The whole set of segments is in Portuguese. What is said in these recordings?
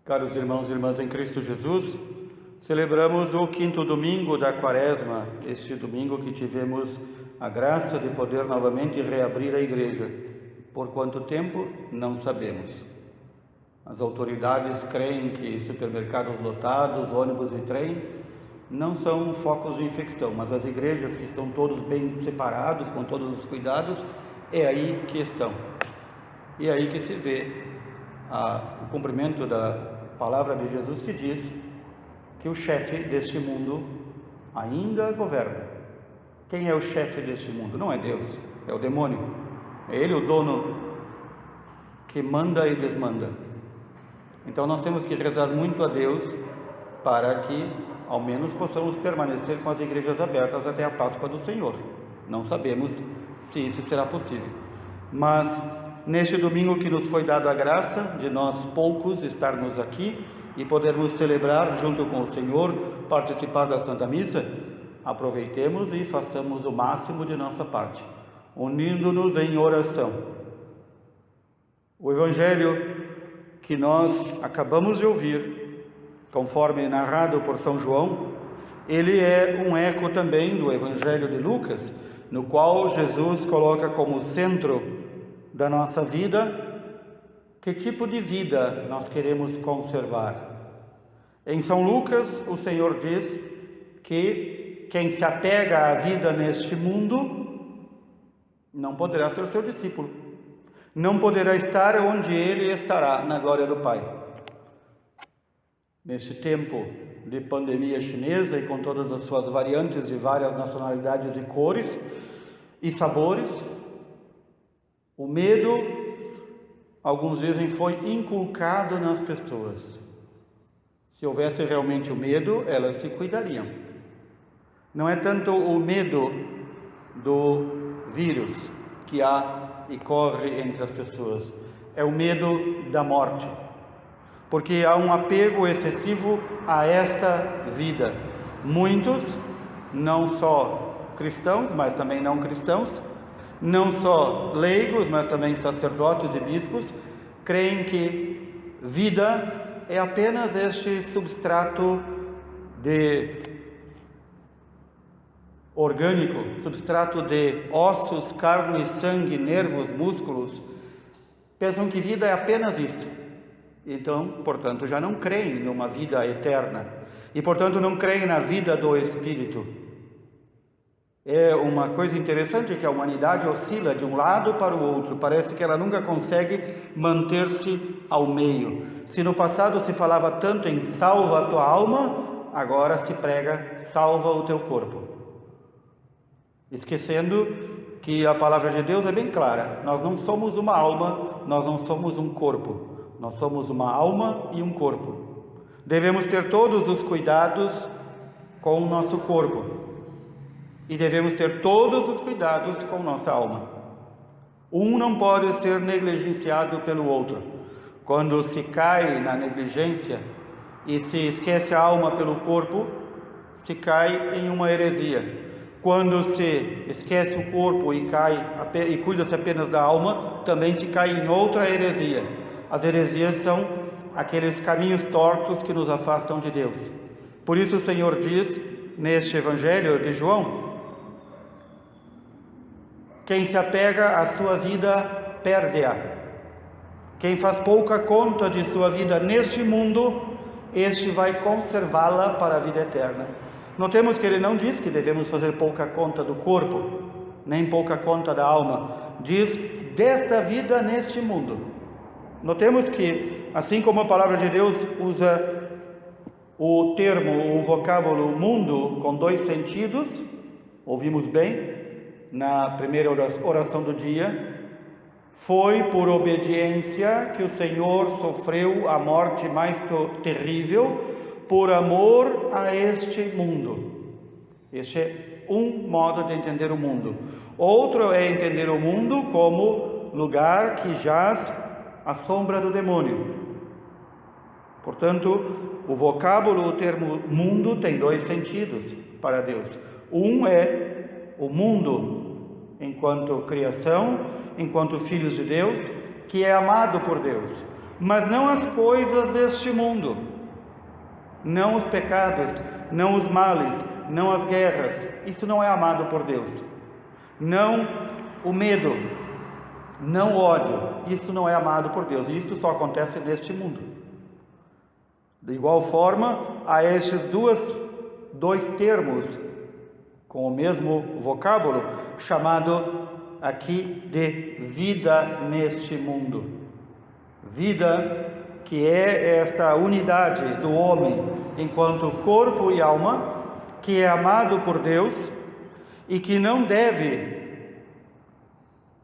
Caros irmãos e irmãs em Cristo Jesus, celebramos o 5º domingo da Quaresma, este domingo que tivemos a graça de poder novamente reabrir a igreja. Por quanto tempo, não sabemos. As autoridades creem que supermercados lotados, ônibus e trem não são focos de infecção, mas as igrejas que estão todos bem separados, com todos os cuidados, é aí que estão. E é aí que se vê o cumprimento da palavra de Jesus, que diz que o chefe deste mundo ainda governa. Quem é o chefe deste mundo? Não é Deus, é o demônio. É ele o dono que manda e desmanda. Então nós temos que rezar muito a Deus para que ao menos possamos permanecer com as igrejas abertas até a Páscoa do Senhor. Não sabemos se isso será possível, mas neste domingo que nos foi dado a graça de nós poucos estarmos aqui e podermos celebrar junto com o Senhor, participar da Santa Missa, aproveitemos e façamos o máximo de nossa parte, unindo-nos em oração. O Evangelho que nós acabamos de ouvir, conforme narrado por São João, ele é um eco também do Evangelho de Lucas, no qual Jesus coloca como centro da nossa vida, que tipo de vida nós queremos conservar. Em São Lucas, o Senhor diz que quem se apega à vida neste mundo não poderá ser seu discípulo, não poderá estar onde ele estará na glória do Pai. Neste tempo de pandemia chinesa e com todas as suas variantes de várias nacionalidades e cores e sabores, o medo, alguns dizem, foi inculcado nas pessoas. Se houvesse realmente o medo, elas se cuidariam. Não é tanto o medo do vírus que há e corre entre as pessoas, é o medo da morte, porque há um apego excessivo a esta vida. Muitos, não só cristãos, mas também não cristãos, não só leigos, mas também sacerdotes e bispos, creem que vida é apenas este substrato orgânico, substrato de ossos, carne, sangue, nervos, músculos. Pensam que vida é apenas isso. Então, portanto, já não creem numa vida eterna e, portanto, não creem na vida do Espírito. É uma coisa interessante que a humanidade oscila de um lado para o outro, parece que ela nunca consegue manter-se ao meio. Se no passado se falava tanto em salva a tua alma, agora se prega salva o teu corpo, esquecendo que a palavra de Deus é bem clara: nós não somos uma alma, nós não somos um corpo, nós somos uma alma e um corpo. Devemos ter todos os cuidados com o nosso corpo e devemos ter todos os cuidados com nossa alma. Um não pode ser negligenciado pelo outro. Quando se cai na negligência e se esquece a alma pelo corpo, se cai em uma heresia. Quando se esquece o corpo e cuida-se apenas da alma, também se cai em outra heresia. As heresias são aqueles caminhos tortos que nos afastam de Deus. Por isso o Senhor diz neste Evangelho de João: quem se apega à sua vida, perde-a. Quem faz pouca conta de sua vida neste mundo, este vai conservá-la para a vida eterna. Notemos que ele não diz que devemos fazer pouca conta do corpo, nem pouca conta da alma. Diz desta vida neste mundo. Notemos que, assim como a palavra de Deus usa o termo, o vocábulo mundo com dois sentidos, ouvimos bem na primeira oração do dia, foi por obediência que o Senhor sofreu a morte mais terrível, por amor a este mundo. Este é um modo de entender o mundo. Outro é entender o mundo como lugar que jaz à sombra do demônio. Portanto, o vocábulo, o termo mundo, tem dois sentidos para Deus. Um é o mundo enquanto criação, enquanto filhos de Deus, que é amado por Deus. mas não as coisas deste mundo, não os pecados, não os males, não as guerras. Isso não é amado por Deus. Não o medo, não o ódio. Isso não é amado por Deus. Isso só acontece neste mundo. De igual forma, há estes dois termos com o mesmo vocábulo, chamado aqui de vida neste mundo. Vida que é esta unidade do homem enquanto corpo e alma, que é amado por Deus e que não deve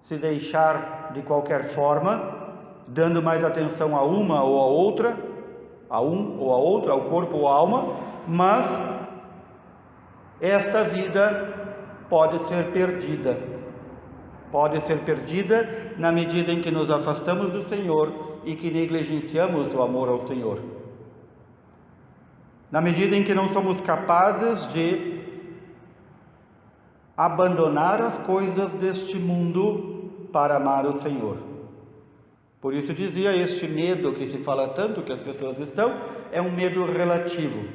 se deixar de qualquer forma, dando mais atenção a uma ou a outra, a um ou a outra, ao corpo ou à alma, mas esta vida pode ser perdida. Pode ser perdida na medida em que nos afastamos do Senhor e que negligenciamos o amor ao Senhor. Na medida em que não somos capazes de abandonar as coisas deste mundo para amar o Senhor. Por isso dizia, este medo que se fala tanto que as pessoas estão, é um medo relativo.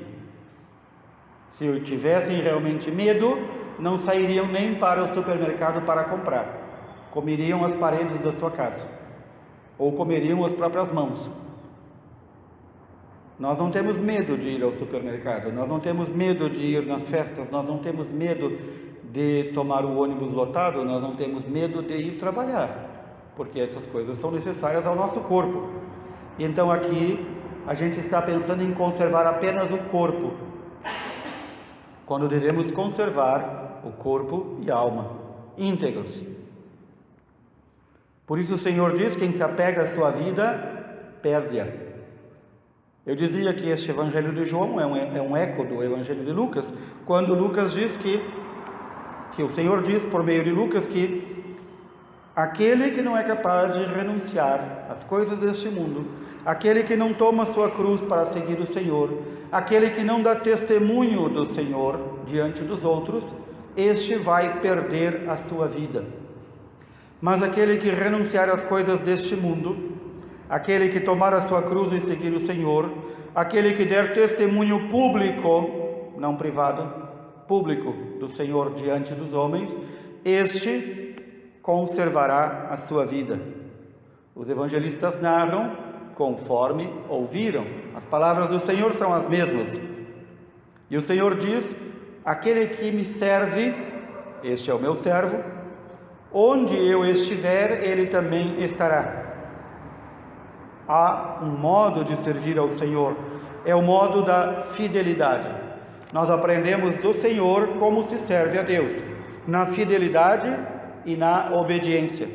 Se tivessem realmente medo, não sairiam nem para o supermercado para comprar. Comeriam as paredes da sua casa, ou comeriam as próprias mãos. Nós não temos medo de ir ao supermercado, nós não temos medo de ir nas festas, nós não temos medo de tomar o ônibus lotado, nós não temos medo de ir trabalhar, porque essas coisas são necessárias ao nosso corpo. Então aqui a gente está pensando em conservar apenas o corpo, quando devemos conservar o corpo e a alma íntegros. Por isso o Senhor diz, quem se apega à sua vida, perde-a. Eu dizia que este Evangelho de João é um eco do Evangelho de Lucas, quando Lucas diz que o Senhor diz por meio de Lucas que aquele que não é capaz de renunciar às coisas deste mundo, aquele que não toma sua cruz para seguir o Senhor, aquele que não dá testemunho do Senhor diante dos outros, este vai perder a sua vida. Mas aquele que renunciar às coisas deste mundo, aquele que tomar a sua cruz e seguir o Senhor, aquele que der testemunho público, não privado, público do Senhor diante dos homens, este conservará a sua vida. Os evangelistas narram conforme ouviram. As palavras do Senhor são as mesmas. E o Senhor diz, aquele que me serve, este é o meu servo, onde eu estiver, ele também estará. Há um modo de servir ao Senhor, é o modo da fidelidade. Nós aprendemos do Senhor como se serve a Deus, na fidelidade e na obediência.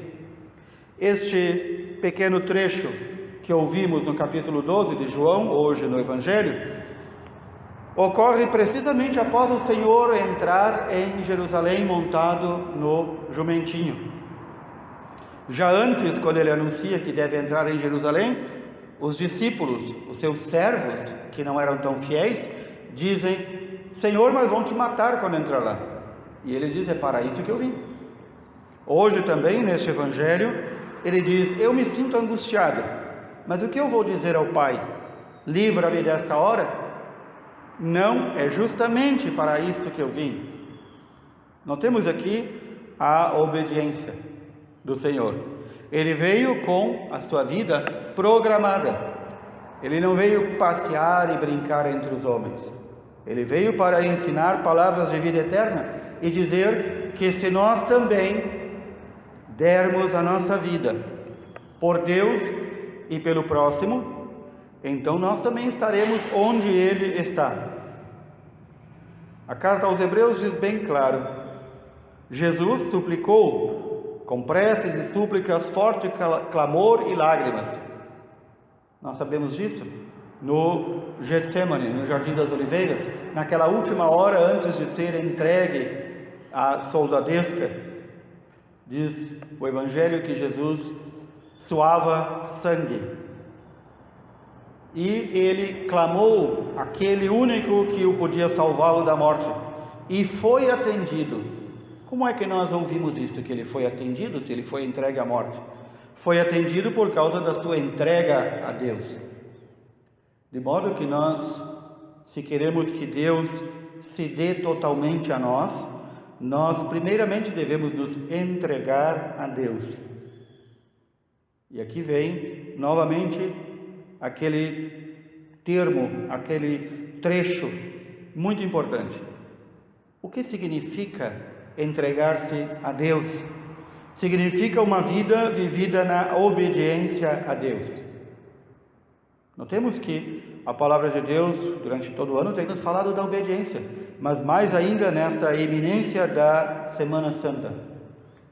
Este pequeno trecho que ouvimos no capítulo 12 de João, hoje no Evangelho, ocorre precisamente após o Senhor entrar em Jerusalém montado no jumentinho. Já antes, quando ele anuncia que deve entrar em Jerusalém, os discípulos, os seus servos, que não eram tão fiéis, dizem, Senhor, mas vão te matar quando entrar lá. E ele diz, é para isso que eu vim. Hoje também, neste Evangelho, ele diz, eu me sinto angustiado, mas o que eu vou dizer ao Pai? Livra-me desta hora? Não, é justamente para isto que eu vim. Nós temos aqui a obediência do Senhor. Ele veio com a sua vida programada. Ele não veio passear e brincar entre os homens. Ele veio para ensinar palavras de vida eterna e dizer que se nós também dermos a nossa vida por Deus e pelo próximo, então nós também estaremos onde Ele está. A carta aos Hebreus diz bem claro, Jesus suplicou com preces e súplicas, forte clamor e lágrimas. Nós sabemos disso no Getsemane, no Jardim das Oliveiras, naquela última hora antes de ser entregue à soldadesca. Diz o Evangelho que Jesus suava sangue. E ele clamou aquele único que o podia salvá-lo da morte. E foi atendido. Como é que nós ouvimos isso, que ele foi atendido, se ele foi entregue à morte? foi atendido por causa da sua entrega a Deus. De modo que nós, se queremos que Deus se dê totalmente a nós, nós primeiramente devemos nos entregar a Deus. E aqui vem novamente aquele termo, aquele trecho muito importante. O que significa entregar-se a Deus? Significa uma vida vivida na obediência a Deus. Notemos que a palavra de Deus, durante todo o ano, tem nos falado da obediência, mas mais ainda nesta iminência da Semana Santa.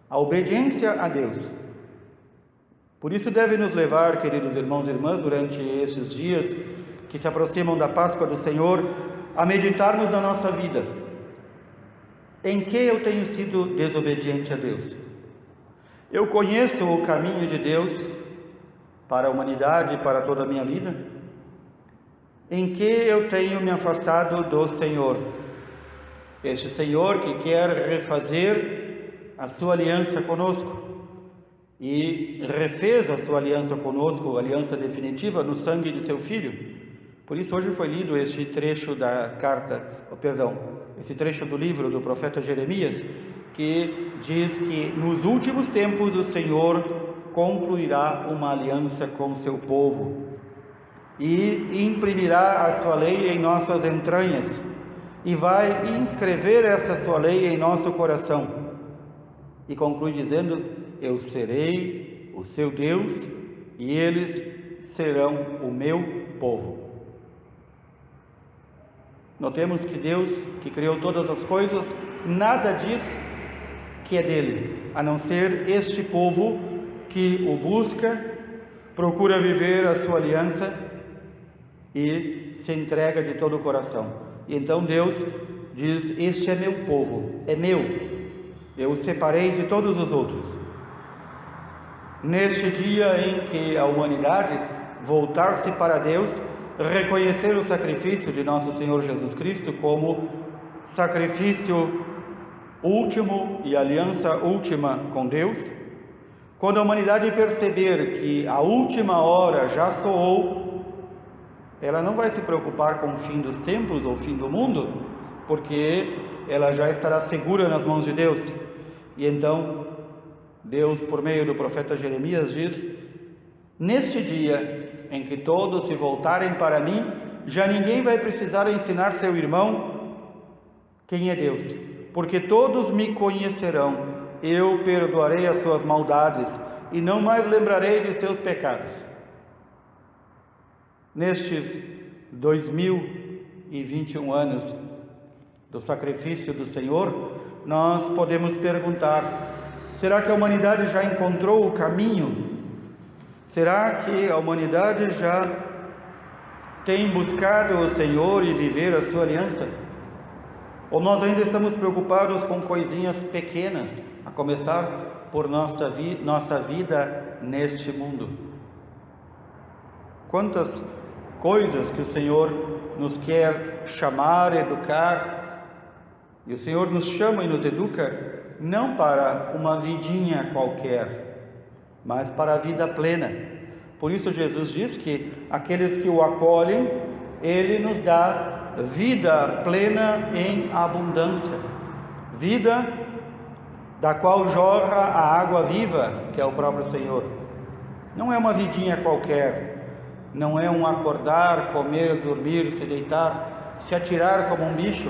A obediência a Deus. Por isso deve nos levar, queridos irmãos e irmãs, durante esses dias que se aproximam da Páscoa do Senhor, a meditarmos na nossa vida. Em que eu tenho sido desobediente a Deus? Eu conheço o caminho de Deus para a humanidade, para toda a minha vida? Em que eu tenho me afastado do Senhor? Este Senhor que quer refazer a sua aliança conosco e refez a sua aliança conosco, a aliança definitiva no sangue de seu Filho. Por isso hoje foi lido esse trecho da esse trecho do livro do profeta Jeremias, que diz que nos últimos tempos o Senhor concluirá uma aliança com seu povo e imprimirá a sua lei em nossas entranhas e vai inscrever esta sua lei em nosso coração. E conclui dizendo: eu serei o seu Deus e eles serão o meu povo. Notemos que Deus, que criou todas as coisas, nada diz que é dele, a não ser este povo que o busca, procura viver a sua aliança e se entrega de todo o coração. E então Deus diz: este é meu povo, é meu, eu o separei de todos os outros. Neste dia em que a humanidade voltar-se para Deus, reconhecer o sacrifício de nosso Senhor Jesus Cristo como sacrifício último e aliança última com Deus, quando a humanidade perceber que a última hora já soou, ela não vai se preocupar com o fim dos tempos ou o fim do mundo, porque ela já estará segura nas mãos de Deus. E então Deus, por meio do profeta Jeremias, diz: neste dia em que todos se voltarem para mim, já ninguém vai precisar ensinar seu irmão quem é Deus, porque todos me conhecerão. Eu perdoarei as suas maldades e não mais lembrarei de seus pecados. Nestes 2021 anos do sacrifício do Senhor, nós podemos perguntar: será que a humanidade já encontrou o caminho? Será que a humanidade já tem buscado o Senhor e viver a sua aliança? Ou nós ainda estamos preocupados com coisinhas pequenas, a começar por nossa vida neste mundo? Quantas coisas que o Senhor nos quer chamar, educar, e o Senhor nos chama e nos educa não para uma vidinha qualquer, mas para a vida plena. Por isso Jesus diz que aqueles que o acolhem, Ele nos dá vida plena em abundância, vida da qual jorra a água viva, que é o próprio Senhor. Não é uma vidinha qualquer, não é um acordar, comer, dormir, se deitar, se atirar como um bicho.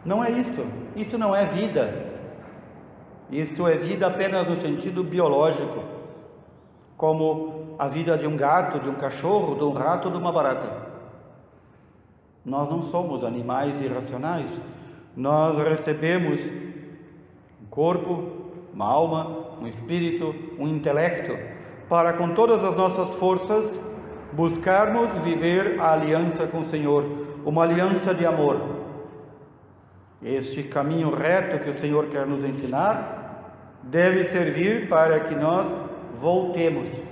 Não é isso, isso não é vida. Isto é vida apenas no sentido biológico, como a vida de um gato, de um cachorro, de um rato, de uma barata. Nós não somos animais irracionais, nós recebemos um corpo, uma alma, um espírito, um intelecto, para com todas as nossas forças buscarmos viver a aliança com o Senhor, uma aliança de amor. Este caminho reto que o Senhor quer nos ensinar deve servir para que nós voltemos.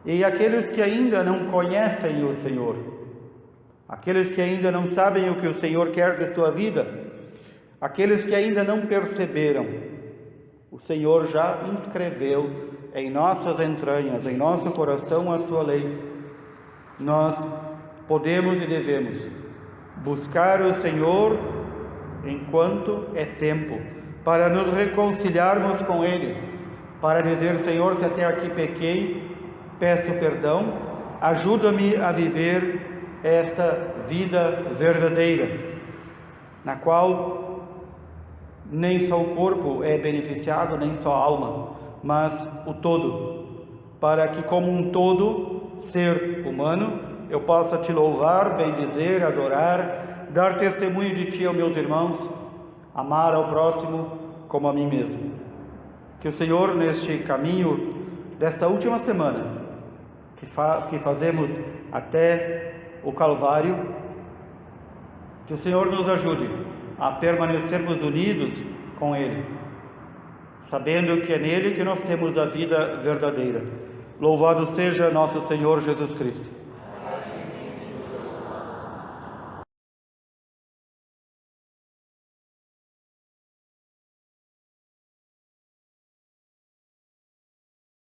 E aqueles que ainda não conhecem o Senhor, aqueles que ainda não sabem o que o Senhor quer de sua vida, aqueles que ainda não perceberam O Senhor já inscreveu em nossas entranhas, em nosso coração, a sua lei. Nós podemos e devemos buscar o Senhor enquanto é tempo, para nos reconciliarmos com Ele, para dizer: Senhor, se até aqui pequei, peço perdão, ajuda-me a viver esta vida verdadeira, na qual nem só o corpo é beneficiado, nem só a alma, mas o todo, para que como um todo, ser humano, eu possa te louvar, bendizer, adorar, dar testemunho de ti aos meus irmãos, amar ao próximo como a mim mesmo. Que o Senhor, neste caminho desta última semana, que fazemos até o Calvário, que o Senhor nos ajude a permanecermos unidos com Ele, sabendo que é nele que nós temos a vida verdadeira. Louvado seja nosso Senhor Jesus Cristo.